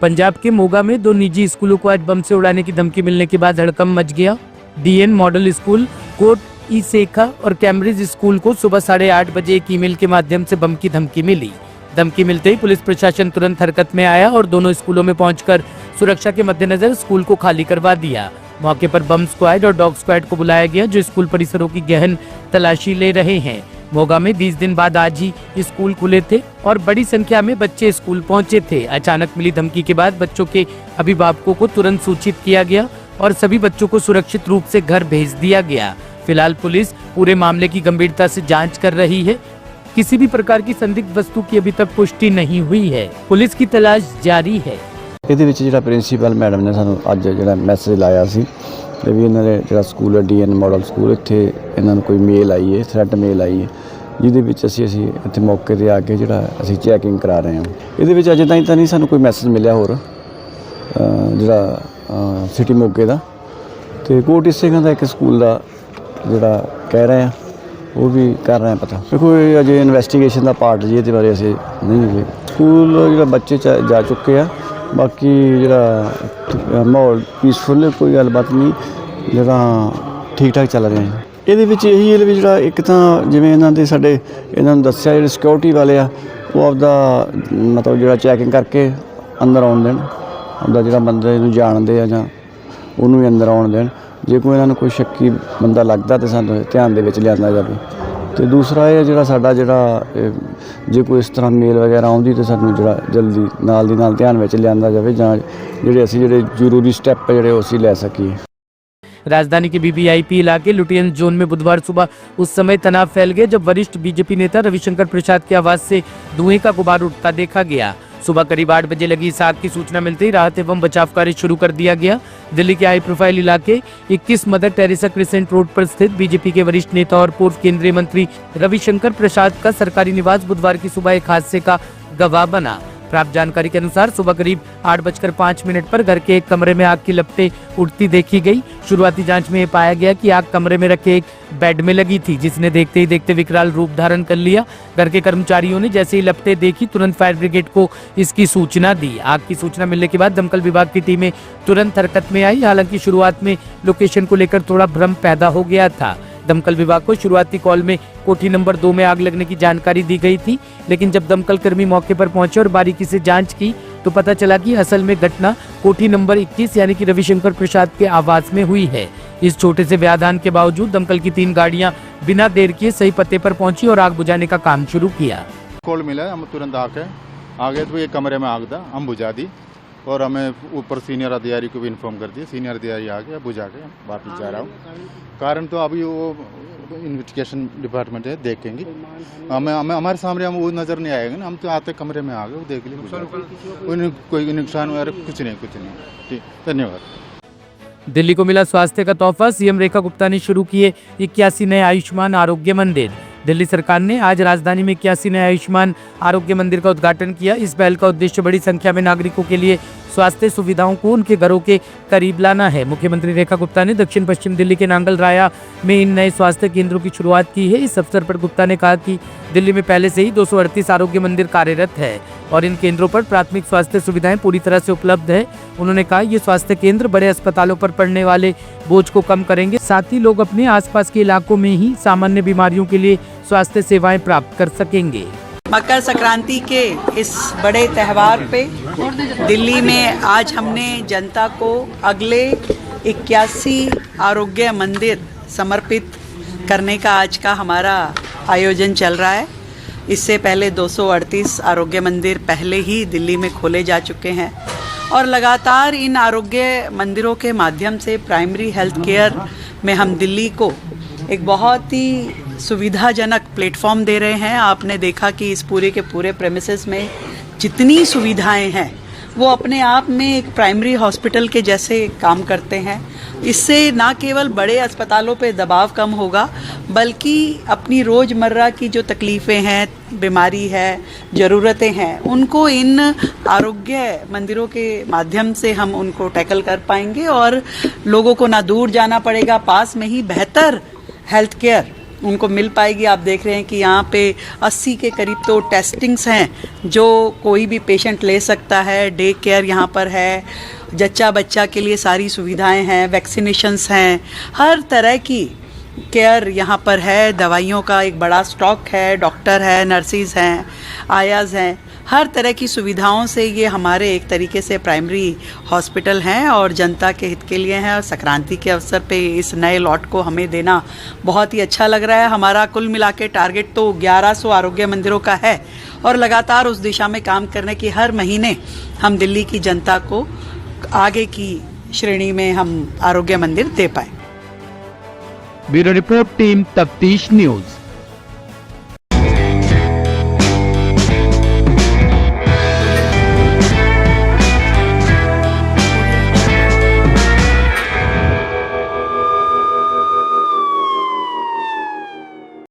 पंजाब के मोगा में दो निजी स्कूलों को आज बम से उड़ाने की धमकी मिलने के बाद हड़कंप मच गया। डीएन मॉडल स्कूल, कोट ई शेखा और कैम्ब्रिज स्कूल को सुबह 8:30 बजे एक ईमेल के माध्यम से बम की धमकी मिली। धमकी मिलते ही पुलिस प्रशासन तुरंत हरकत में आया और दोनों स्कूलों में पहुंचकर सुरक्षा के मद्देनजर स्कूल को खाली करवा दिया। मौके पर बम स्क्वाड और डॉग स्क्वाड को बुलाया गया, जो स्कूल परिसरों की गहन तलाशी ले रहे हैं। मोगा में 20 दिन बाद आज ही स्कूल खुले थे और बड़ी संख्या में बच्चे स्कूल पहुंचे थे। अचानक मिली धमकी के बाद बच्चों के अभिभावकों को तुरंत सूचित किया गया और सभी बच्चों को सुरक्षित रूप से घर भेज दिया गया। फिलहाल पुलिस पूरे मामले की गंभीरता से जांच कर रही है। किसी भी प्रकार की संदिग्ध वस्तु की अभी तक पुष्टि नहीं हुई है। पुलिस की तलाश जारी है। ਇਹਦੇ ਵਿੱਚ ਜਿਹੜਾ ਪ੍ਰਿੰਸੀਪਲ ਮੈਡਮ ਨੇ ਸਾਨੂੰ ਅੱਜ ਜਿਹੜਾ ਮੈਸੇਜ ਲਾਇਆ ਸੀ ਤੇ ਵੀ ਇਹਨਾਂ ਦੇ ਜਿਹੜਾ ਸਕੂਲ ਹੈ ਡੀਐਨ ਮਾਡਲ ਸਕੂਲ, ਇੱਥੇ ਇਹਨਾਂ ਨੂੰ ਕੋਈ ਮੇਲ ਆਈ ਹੈ, ਥ੍ਰੈਟ ਮੇਲ ਆਈ ਹੈ, ਜਿਹਦੇ ਵਿੱਚ ਅਸੀਂ ਇੱਥੇ ਮੌਕੇ ਤੇ ਆ ਕੇ ਜਿਹੜਾ ਅਸੀਂ ਚੈਕਿੰਗ ਕਰਾ ਰਹੇ ਹਾਂ। ਇਹਦੇ ਵਿੱਚ ਅਜੇ ਤਾਈਂ ਤਾਂ ਨਹੀਂ ਸਾਨੂੰ ਕੋਈ ਮੈਸੇਜ ਮਿਲਿਆ ਹੋਰ ਜਿਹੜਾ ਸਿਟੀ ਮੋਗੇ ਦਾ ਤੇ ਕੋਟ ਇਸੇਗਾ ਦਾ ਇੱਕ ਸਕੂਲ ਦਾ ਜਿਹੜਾ ਕਹਿ ਰਹੇ ਆ ਉਹ ਵੀ ਕਰ ਰਹੇ ਆ ਪਤਾ। ਦੇਖੋ ਇਹ ਅਜੇ ਇਨਵੈਸਟੀਗੇਸ਼ਨ ਦਾ ਪਾਰਟ ਜੀ, ਇਹਦੇ ਬਾਰੇ ਅਸੀਂ ਨਹੀਂ ਸਕੂਲ ਜਿਹੜਾ ਬੱਚੇ ਜਾ ਚੁੱਕੇ ਆ। बाकी ਜਿਹੜਾ ਮਾਹੌਲ ਪੀਸਫੁਲ ਹੈ, ਕੋਈ ਗੱਲਬਾਤ ਨਹੀਂ, ਜਿਹੜਾ ਠੀਕ ਠਾਕ ਚੱਲ ਰਿਹਾ ਹੈ। ਇਹਦੇ ਵਿੱਚ ਇਹੀ ਹੈ ਵੀ ਜਿਹੜਾ ਇੱਕ ਤਾਂ ਜਿਵੇਂ ਇਹਨਾਂ ਦੇ ਸਾਡੇ ਇਹਨਾਂ ਨੂੰ ਦੱਸਿਆ ਜਿਹੜੇ ਸਿਕਿਉਰਿਟੀ ਵਾਲੇ ਆ ਉਹ ਆਪਦਾ ਮਤਲਬ ਜਿਹੜਾ ਚੈਕਿੰਗ ਕਰਕੇ ਅੰਦਰ ਆਉਣ ਦੇਣ, ਆਪਦਾ ਜਿਹੜਾ ਬੰਦੇ ਨੂੰ ਜਾਣਦੇ ਆ ਜਾਂ ਉਹਨੂੰ ਵੀ ਅੰਦਰ ਆਉਣ ਦੇਣ। ਜੇ ਕੋਈ ਇਹਨਾਂ ਨੂੰ ਕੋਈ ਸ਼ੱਕੀ ਬੰਦਾ ਲੱਗਦਾ ਤਾਂ ਸਾਨੂੰ ਧਿਆਨ ਦੇ ਵਿੱਚ ਲਿਆਂਦਾ ਜਾਵੇ। ਤੇ ਦੂਸਰਾ ਇਹ ਜਿਹੜਾ ਸਾਡਾ ਜਿਹੜਾ ਜੇ ਕੋਈ ਇਸ ਤਰ੍ਹਾਂ ਮੇਲ ਵਗੈਰਾ ਆਉਂਦੀ ਤਾਂ ਸਾਨੂੰ ਜਿਹੜਾ ਜਲਦੀ ਨਾਲ ਦੀ ਨਾਲ ਧਿਆਨ ਵਿੱਚ ਲਿਆਂਦਾ ਜਾਵੇ ਜਾਂ ਜਿਹੜੇ ਅਸੀਂ ਜਿਹੜੇ ਜ਼ਰੂਰੀ ਸਟੈਪ ਜਿਹੜੇ ਉਹ ਅਸੀਂ ਲੈ ਸਕੀਏ। राजधानी के बीबीआईपी इलाके लुटियंस जोन में बुधवार सुबह उस समय तनाव फैल गया जब वरिष्ठ बीजेपी नेता रविशंकर प्रसाद की आवाज से धुएं का गुबार उठता देखा गया। सुबह करीब 8 बजे लगी इस आग की सूचना मिलते ही राहत एवं बचाव कार्य शुरू कर दिया गया। दिल्ली के हाई प्रोफाइल इलाके 21 मदर टेरेसा क्रिसेंट रोड पर स्थित बीजेपी के वरिष्ठ नेता और पूर्व केंद्रीय मंत्री रविशंकर प्रसाद का सरकारी निवास बुधवार की सुबह एक हादसे का गवाह बना। प्राप्त जानकारी के अनुसार सुबह करीब 8:05 पर घर के एक कमरे में आग की लपटें उठती देखी गई। शुरुआती जांच में पाया गया कि आग कमरे में रखे एक बेड में लगी थी, जिसने देखते ही देखते विकराल रूप धारण कर लिया। घर के कर्मचारियों ने जैसे ही लपटें देखी तुरंत फायर ब्रिगेड को इसकी सूचना दी। आग की सूचना मिलने के बाद दमकल विभाग की टीमें तुरंत हरकत में आई। हालांकि शुरुआत में लोकेशन को लेकर थोड़ा भ्रम पैदा हो गया था। दमकल विभाग को शुरुआती कॉल में कोठी नंबर 2 में आग लगने की जानकारी दी गई थी, लेकिन जब दमकल कर्मी मौके पर पहुंचे और बारीकी से जांच की तो पता चला कि असल में घटना कोठी नंबर 21 यानी कि रविशंकर प्रसाद के आवास में हुई है। इस छोटे से व्यवधान के बावजूद दमकल की 3 गाड़ियां बिना देर किए सही पते पर पहुंची और आग बुझाने का काम शुरू किया। कॉल मिला, हम तुरंत आगे तो ये कमरे में आग था, हम बुझा दी और हमें ऊपर सीनियर अधिकारी को भी इन्फॉर्म कर दिया। सीनियर अधिकारी आ गया, बुझा के वापस जा रहा हूँ। कारण तो अभी वो इन्वेस्टिगेशन डिपार्टमेंट है, देखेंगे। हमें हमारे सामने हम वो नज़र नहीं आएगा ना, हम तो आते कमरे में आ गए, वो देख लिए, कोई नुकसान वगैरह कुछ नहीं। ठीक, धन्यवाद। दिल्ली को मिला स्वास्थ्य का तोहफा, सीएम रेखा गुप्ता ने शुरू किए 81 नए आयुष्मान आरोग्य मंदिर। दिल्ली सरकार ने आज राजधानी में 81 नए आयुष्मान आरोग्य मंदिर का उद्घाटन किया। इस पहल का उद्देश्य बड़ी संख्या में नागरिकों के लिए स्वास्थ्य सुविधाओं को उनके घरों के करीब लाना है। मुख्यमंत्री रेखा गुप्ता ने दक्षिण पश्चिम दिल्ली के नांगल राया में इन नए स्वास्थ्य केंद्रों की शुरुआत की है। इस अवसर पर गुप्ता ने कहा कि दिल्ली में पहले से ही 238 आरोग्य मंदिर कार्यरत है और इन केंद्रों पर प्राथमिक स्वास्थ्य सुविधाएं पूरी तरह से उपलब्ध है। उन्होंने कहा ये स्वास्थ्य केंद्र बड़े अस्पतालों पर पड़ने वाले बोझ को कम करेंगे, साथ ही लोग अपने आसपास के इलाकों में ही सामान्य बीमारियों के लिए स्वास्थ्य सेवाएं प्राप्त कर सकेंगे। मकर संक्रांति के इस बड़े त्यौहार पे दिल्ली में आज हमने जनता को अगले 81 आरोग्य मंदिर समर्पित करने का आज का हमारा आयोजन चल रहा है। इससे पहले 238 आरोग्य मंदिर पहले ही दिल्ली में खोले जा चुके हैं और लगातार इन आरोग्य मंदिरों के माध्यम से प्राइमरी हेल्थ केयर में हम दिल्ली को एक बहुत ही सुविधाजनक प्लेटफॉर्म दे रहे हैं। आपने देखा कि इस पूरे के पूरे प्रेमिसेस में जितनी सुविधाएं हैं वो अपने आप में एक प्राइमरी हॉस्पिटल के जैसे काम करते हैं। इससे ना केवल बड़े अस्पतालों पे दबाव कम होगा, बल्कि अपनी रोज़मर्रा की जो तकलीफ़ें हैं, बीमारी है, ज़रूरतें हैं, उनको इन आरोग्य मंदिरों के माध्यम से हम उनको टैकल कर पाएंगे और लोगों को ना दूर जाना पड़ेगा, पास में ही बेहतर हेल्थ केयर उनको मिल पाएगी। आप देख रहे हैं कि यहाँ पे 80 के करीब तो टेस्टिंग्स हैं जो कोई भी पेशेंट ले सकता है। डे केयर यहाँ पर है, जच्चा बच्चा के लिए सारी सुविधाएं हैं, वैक्सीनेशंस हैं, हर तरह की केयर यहाँ पर है। दवाइयों का एक बड़ा स्टॉक है, डॉक्टर है, नर्सिस हैं, आयाज हैं, हर तरह की सुविधाओं से ये हमारे एक तरीके से प्राइमरी हॉस्पिटल हैं और जनता के हित के लिए हैं। और संक्रांति के अवसर पे इस नए लॉट को हमें देना बहुत ही अच्छा लग रहा है। हमारा कुल मिला के टारगेट तो 1100 आरोग्य मंदिरों का है और लगातार उस दिशा में काम करने की हर महीने हम दिल्ली की जनता को आगे की श्रेणी में हम आरोग्य मंदिर दे पाए। ब्यूरो रिपोर्ट, टीम तफ्तीश न्यूज।